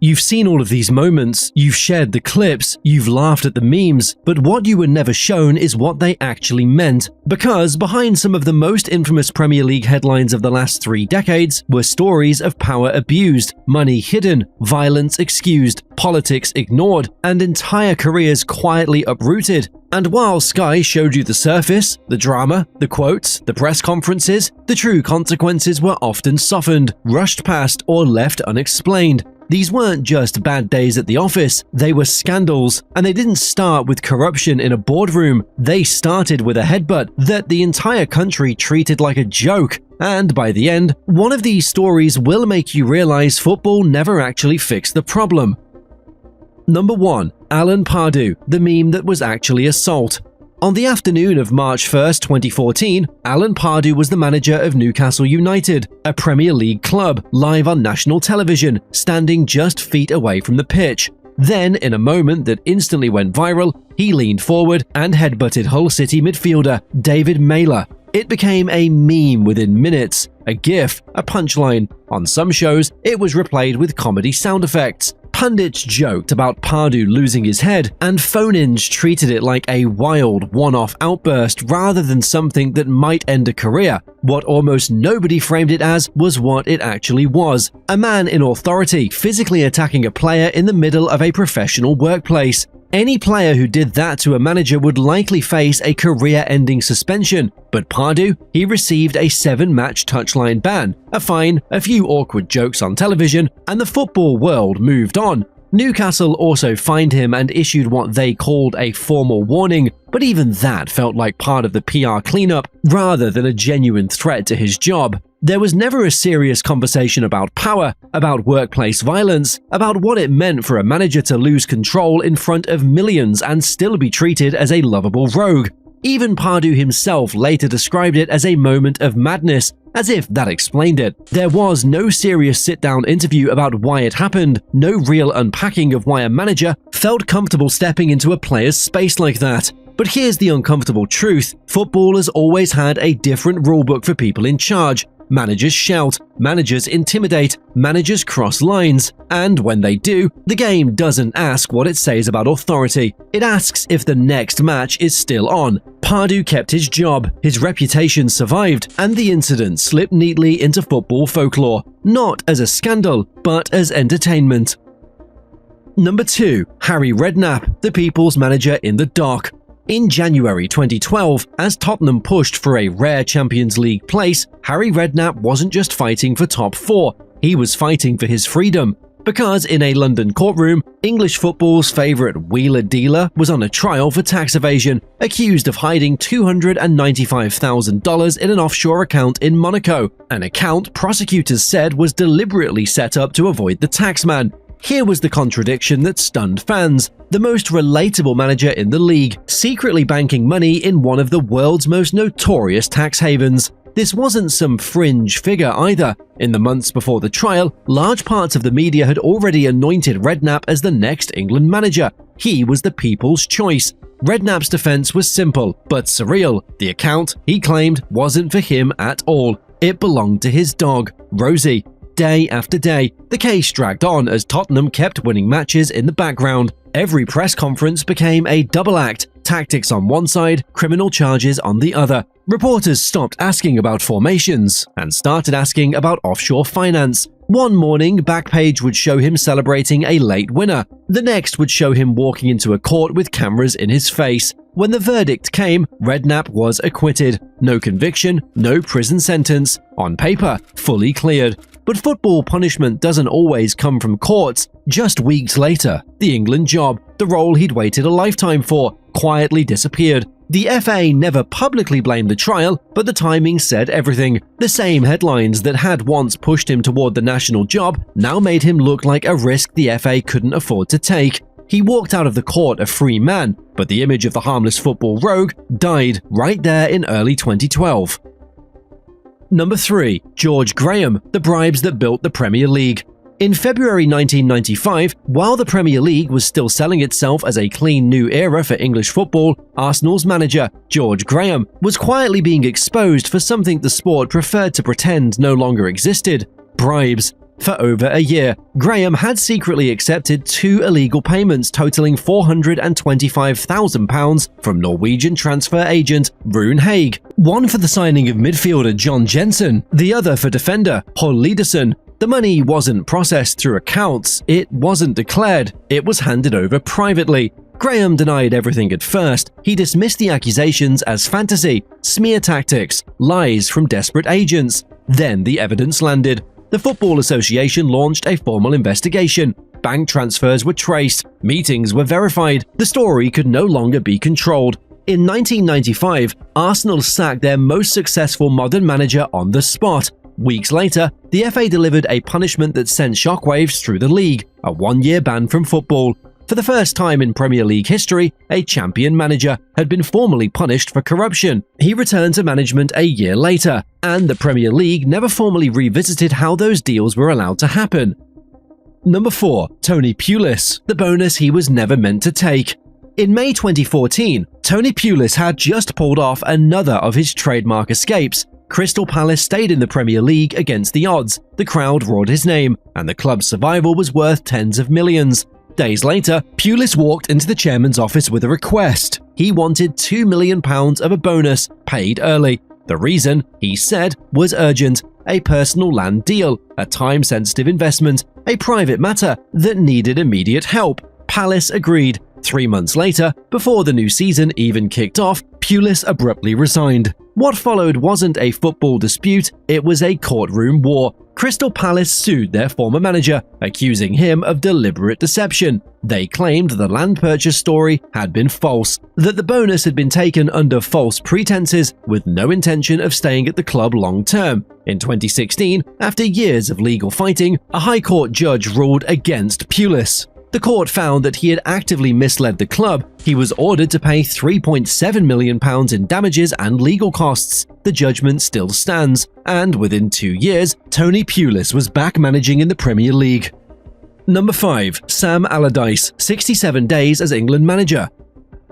You've seen all of these moments, you've shared the clips, you've laughed at the memes, but what you were never shown is what they actually meant. Because behind some of the most infamous Premier League headlines of the last 3 decades were stories of power abused, money hidden, violence excused, politics ignored, and entire careers quietly uprooted. And while Sky showed you the surface, the drama, the quotes, the press conferences, the true consequences were often softened, rushed past, or left unexplained. These weren't just bad days at the office, they were scandals, and they didn't start with corruption in a boardroom. They started with a headbutt that the entire country treated like a joke. And by the end, one of these stories will make you realize football never actually fixed the problem. Number 1. Alan Pardew, the meme that was actually assault. On the afternoon of March 1, 2014, Alan Pardew was the manager of Newcastle United, a Premier League club, live on national television, standing just feet away from the pitch. Then, in a moment that instantly went viral, he leaned forward and headbutted Hull City midfielder David Mailer. It became a meme within minutes, a gif, a punchline. On some shows, it was replayed with comedy sound effects. Pundits joked about Pardew losing his head, and phone-ins treated it like a wild, one-off outburst rather than something that might end a career. What almost nobody framed it as was what it actually was: a man in authority physically attacking a player in the middle of a professional workplace. Any player who did that to a manager would likely face a career-ending suspension, but Pardew, he received a 7-match touchline ban, a fine, a few awkward jokes on television, and the football world moved on. Newcastle also fined him and issued what they called a formal warning, but even that felt like part of the PR cleanup rather than a genuine threat to his job. There was never a serious conversation about power, about workplace violence, about what it meant for a manager to lose control in front of millions and still be treated as a lovable rogue. Even Pardew himself later described it as a moment of madness, as if that explained it. There was no serious sit-down interview about why it happened, no real unpacking of why a manager felt comfortable stepping into a player's space like that. But here's the uncomfortable truth: football has always had a different rulebook for people in charge. Managers shout, managers intimidate, managers cross lines, and when they do, the game doesn't ask what it says about authority. It asks if the next match is still on. Pardew kept his job, his reputation survived, and the incident slipped neatly into football folklore, not as a scandal, but as entertainment. Number 2. Harry Redknapp, the people's manager in the dock. In January 2012, as Tottenham pushed for a rare Champions League place, Harry Redknapp wasn't just fighting for top 4, he was fighting for his freedom. Because in a London courtroom, English football's favourite wheeler dealer was on a trial for tax evasion, accused of hiding $295,000 in an offshore account in Monaco, an account prosecutors said was deliberately set up to avoid the taxman. Here was the contradiction that stunned fans. The most relatable manager in the league, secretly banking money in one of the world's most notorious tax havens. This wasn't some fringe figure either. In the months before the trial, large parts of the media had already anointed Redknapp as the next England manager. He was the people's choice. Redknapp's defense was simple, but surreal. The account, he claimed, wasn't for him at all. It belonged to his dog, Rosie. Day after day, the case dragged on as Tottenham kept winning matches in the background. Every press conference became a double act, tactics on one side, criminal charges on the other. Reporters stopped asking about formations and started asking about offshore finance. One morning, Backpage would show him celebrating a late winner. The next would show him walking into a court with cameras in his face. When the verdict came, Redknapp was acquitted. No conviction, no prison sentence. On paper, fully cleared. But football punishment doesn't always come from courts. Just weeks later, the England job, the role he'd waited a lifetime for, quietly disappeared. The FA never publicly blamed the trial, but the timing said everything. The same headlines that had once pushed him toward the national job now made him look like a risk the FA couldn't afford to take. He walked out of the court a free man, but the image of the harmless football rogue died right there in early 2012. Number 3. George Graham, the bribes that built the Premier League. In February 1995, while the Premier League was still selling itself as a clean new era for English football, Arsenal's manager, George Graham, was quietly being exposed for something the sport preferred to pretend no longer existed: bribes. For over a year, Graham had secretly accepted 2 illegal payments totaling £425,000 from Norwegian transfer agent Rune Haig, one for the signing of midfielder John Jensen, the other for defender Hull Liderson. The money wasn't processed through accounts, it wasn't declared, it was handed over privately. Graham denied everything at first. He dismissed the accusations as fantasy, smear tactics, lies from desperate agents. Then the evidence landed. The Football Association launched a formal investigation. Bank transfers were traced, meetings were verified, the story could no longer be controlled. In 1995, Arsenal sacked their most successful modern manager on the spot. Weeks later, the FA delivered a punishment that sent shockwaves through the league, a 1-year ban from football. For the first time in Premier League history, a champion manager had been formally punished for corruption. He returned to management a year later, and the Premier League never formally revisited how those deals were allowed to happen. Number 4. Tony Pulis, the bonus he was never meant to take. In May 2014, Tony Pulis had just pulled off another of his trademark escapes. Crystal Palace stayed in the Premier League against the odds, the crowd roared his name, and the club's survival was worth tens of millions. Days later, Pulis walked into the chairman's office with a request. He wanted £2 million of a bonus, paid early. The reason, he said, was urgent: a personal land deal, a time-sensitive investment, a private matter that needed immediate help. Palace agreed. 3 months later, before the new season even kicked off, Pulis abruptly resigned. What followed wasn't a football dispute, it was a courtroom war. Crystal Palace sued their former manager, accusing him of deliberate deception. They claimed the land purchase story had been false, that the bonus had been taken under false pretenses with no intention of staying at the club long term. In 2016, after years of legal fighting, a High Court judge ruled against Pulis. The court found that he had actively misled the club. He was ordered to pay £3.7 million in damages and legal costs. The judgment still stands, and within 2 years, Tony Pulis was back managing in the Premier League. Number 5. Sam Allardyce, 67 days as England manager.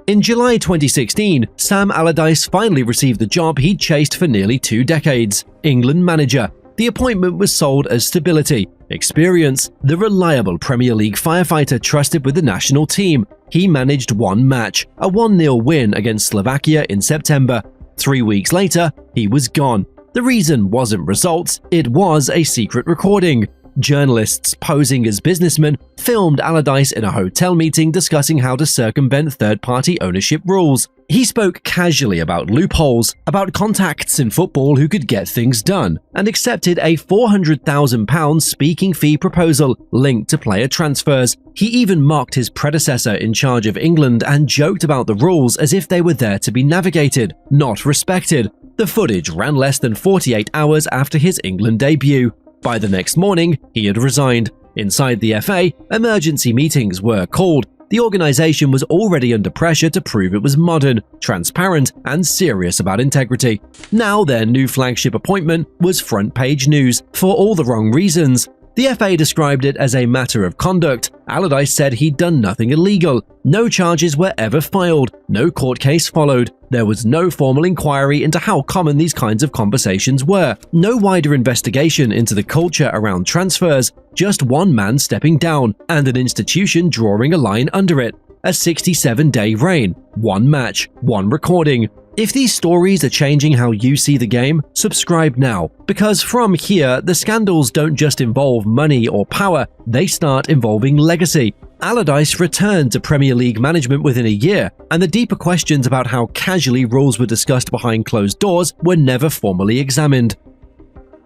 In July 2016, Sam Allardyce finally received the job he'd chased for nearly 2 decades: England manager. The appointment was sold as stability, experience, the reliable Premier League firefighter trusted with the national team. He managed 1 match, a 1-0 win against Slovakia in September. 3 weeks later, he was gone. The reason wasn't results, it was a secret recording. Journalists posing as businessmen filmed Allardyce in a hotel meeting discussing how to circumvent third-party ownership rules. He spoke casually about loopholes, about contacts in football who could get things done, and accepted a £400,000 speaking fee proposal linked to player transfers. He even mocked his predecessor in charge of England and joked about the rules as if they were there to be navigated, not respected. The footage ran less than 48 hours after his England debut. By the next morning, he had resigned. Inside the FA, emergency meetings were called. The organisation was already under pressure to prove it was modern, transparent, and serious about integrity. Now their new flagship appointment was front-page news, for all the wrong reasons. The FA described it as a matter of conduct. Allardyce said he'd done nothing illegal. No charges were ever filed. No court case followed. There was no formal inquiry into how common these kinds of conversations were. No wider investigation into the culture around transfers. Just one man stepping down, and an institution drawing a line under it. A 67-day reign. 1 match. 1 recording. If these stories are changing how you see the game, subscribe now, because from here, the scandals don't just involve money or power, they start involving legacy. Allardyce returned to Premier League management within a year, and the deeper questions about how casually rules were discussed behind closed doors were never formally examined.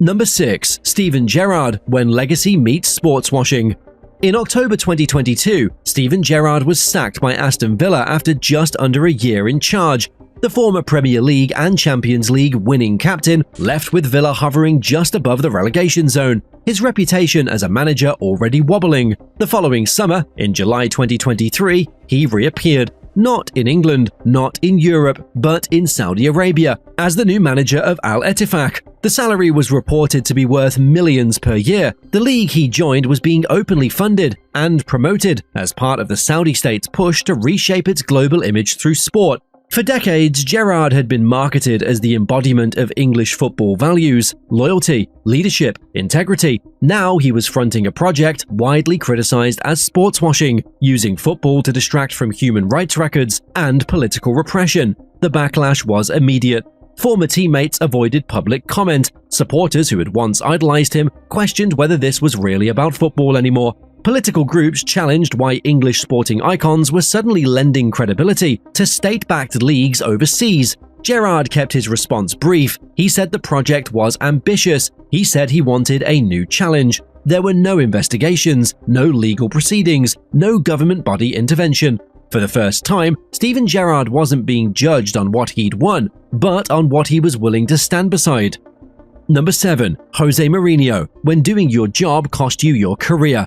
Number 6. Steven Gerrard, when legacy meets sportswashing. In October 2022, Steven Gerrard was sacked by Aston Villa after just under a year in charge. The former Premier League and Champions League winning captain left with Villa hovering just above the relegation zone, his reputation as a manager already wobbling. The following summer, in July 2023, he reappeared. Not in England, not in Europe, but in Saudi Arabia, as the new manager of Al Ettifaq. The salary was reported to be worth millions per year. The league he joined was being openly funded and promoted as part of the Saudi state's push to reshape its global image through sport. For decades, Gerrard had been marketed as the embodiment of English football values, loyalty, leadership, integrity. Now he was fronting a project widely criticised as sportswashing, using football to distract from human rights records and political repression. The backlash was immediate. Former teammates avoided public comment. Supporters who had once idolised him questioned whether this was really about football anymore. Political groups challenged why English sporting icons were suddenly lending credibility to state-backed leagues overseas. Gerrard kept his response brief. He said the project was ambitious. He said he wanted a new challenge. There were no investigations, no legal proceedings, no government body intervention. For the first time, Steven Gerrard wasn't being judged on what he'd won, but on what he was willing to stand beside. Number 7. Jose Mourinho. When doing your job cost you your career.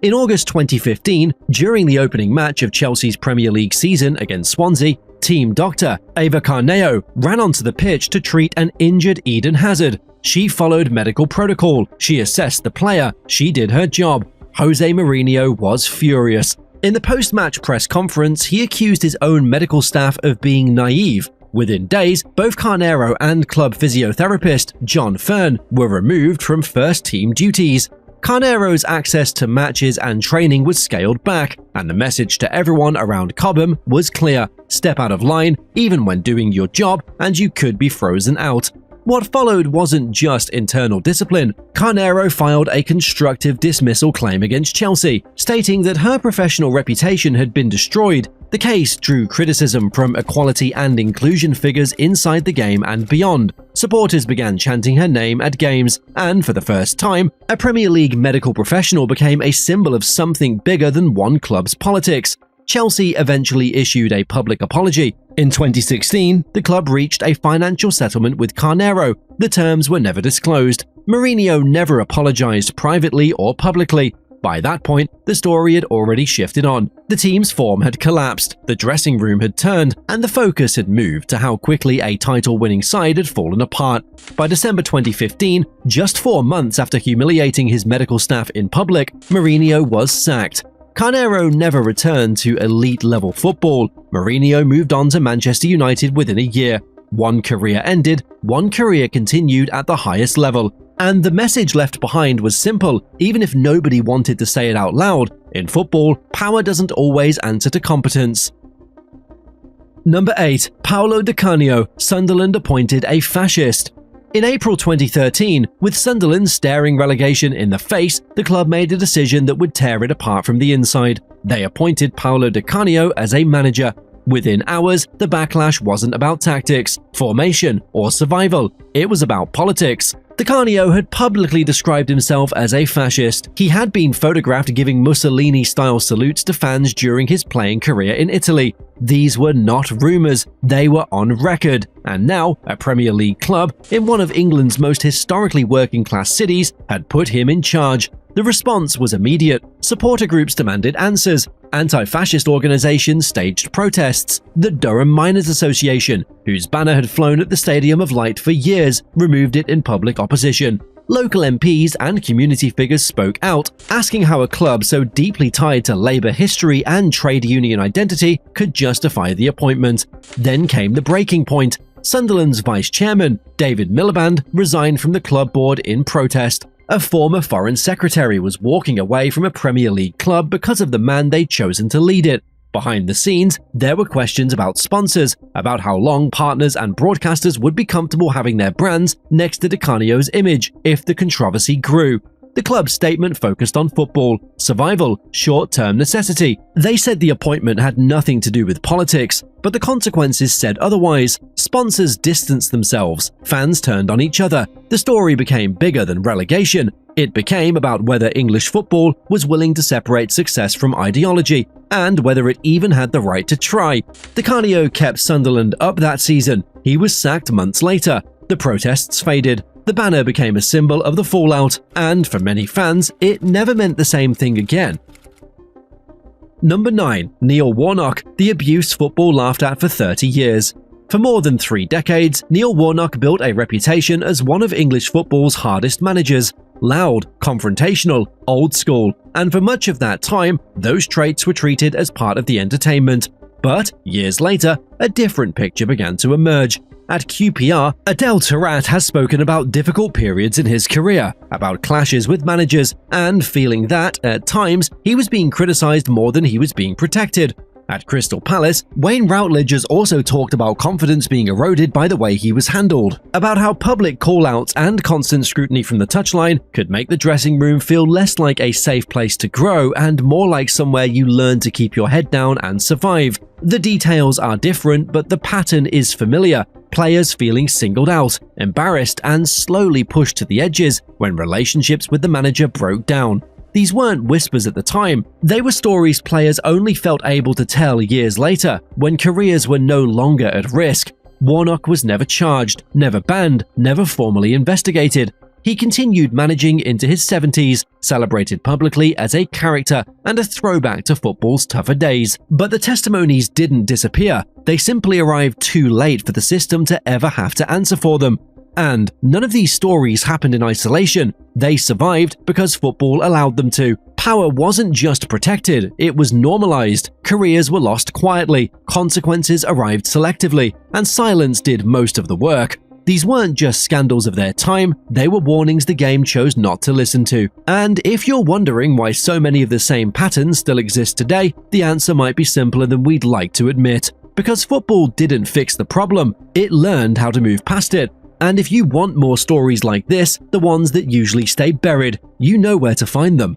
In August 2015, during the opening match of Chelsea's Premier League season against Swansea, team doctor Eva Canio ran onto the pitch to treat an injured Eden Hazard. She followed medical protocol, she assessed the player, she did her job. Jose Mourinho was furious. In the post-match press conference, he accused his own medical staff of being naive. Within days, both Canio and club physiotherapist John Fern were removed from first-team duties. Canio's access to matches and training was scaled back, and the message to everyone around Cobham was clear: step out of line, even when doing your job, and you could be frozen out. What followed wasn't just internal discipline. Canio filed a constructive dismissal claim against Chelsea, stating that her professional reputation had been destroyed. The case drew criticism from equality and inclusion figures inside the game and beyond. Supporters began chanting her name at games, and for the first time, a Premier League medical professional became a symbol of something bigger than one club's politics. Chelsea eventually issued a public apology. In 2016, the club reached a financial settlement with Canio. The terms were never disclosed. Mourinho never apologized privately or publicly. By that point, the story had already shifted on. The team's form had collapsed, the dressing room had turned, and the focus had moved to how quickly a title-winning side had fallen apart. By December 2015, just 4 months after humiliating his medical staff in public, Mourinho was sacked. Canio never returned to elite-level football. Mourinho moved on to Manchester United within a year. One career ended, one career continued at the highest level. And the message left behind was simple, even if nobody wanted to say it out loud. In football, power doesn't always answer to competence. Number 8. Paolo Di Canio, Sunderland appointed a fascist. In April 2013, with Sunderland staring relegation in the face, the club made a decision that would tear it apart from the inside. They appointed Paolo Di Canio as a manager. Within hours, the backlash wasn't about tactics, formation, or survival. It was about politics. Di Canio had publicly described himself as a fascist. He had been photographed giving Mussolini-style salutes to fans during his playing career in Italy. These were not rumours, they were on record. And now, a Premier League club in one of England's most historically working-class cities had put him in charge. The response was immediate. Supporter groups demanded answers. Anti-fascist organisations staged protests. The Durham Miners Association, whose banner had flown at the Stadium of Light for years, removed it in public opposition. Local MPs and community figures spoke out, asking how a club so deeply tied to Labour history and trade union identity could justify the appointment. Then came the breaking point. Sunderland's vice-chairman, David Miliband, resigned from the club board in protest. A former foreign secretary was walking away from a Premier League club because of the man they'd chosen to lead it. Behind the scenes, there were questions about sponsors, about how long partners and broadcasters would be comfortable having their brands next to Di Canio's image if the controversy grew. The club's statement focused on football, survival, short-term necessity. They said the appointment had nothing to do with politics, but the consequences said otherwise. Sponsors distanced themselves, fans turned on each other. The story became bigger than relegation. It became about whether English football was willing to separate success from ideology, and whether it even had the right to try. Di Canio kept Sunderland up that season. He was sacked months later. The protests faded. The banner became a symbol of the fallout, and for many fans, it never meant the same thing again. Number 9. Neil Warnock, the abuse football laughed at for 30 years. For more than 3 decades, Neil Warnock built a reputation as one of English football's hardest managers. Loud, confrontational, old school, and for much of that time, those traits were treated as part of the entertainment. But years later, a different picture began to emerge. At QPR, Adel Taarabt has spoken about difficult periods in his career, about clashes with managers, and feeling that, at times, he was being criticised more than he was being protected. At Crystal Palace, Wayne Routledge has also talked about confidence being eroded by the way he was handled, about how public call-outs and constant scrutiny from the touchline could make the dressing room feel less like a safe place to grow and more like somewhere you learn to keep your head down and survive. The details are different, but the pattern is familiar. Players feeling singled out, embarrassed, and slowly pushed to the edges when relationships with the manager broke down. These weren't whispers at the time, they were stories players only felt able to tell years later, when careers were no longer at risk. Warnock was never charged, never banned, never formally investigated. He continued managing into his 70s, celebrated publicly as a character and a throwback to football's tougher days. But the testimonies didn't disappear, they simply arrived too late for the system to ever have to answer for them. And none of these stories happened in isolation. They survived because football allowed them to. Power wasn't just protected, it was normalized. Careers were lost quietly, consequences arrived selectively, and silence did most of the work. These weren't just scandals of their time, they were warnings the game chose not to listen to. And if you're wondering why so many of the same patterns still exist today, the answer might be simpler than we'd like to admit. Because football didn't fix the problem, it learned how to move past it. And if you want more stories like this, the ones that usually stay buried, you know where to find them.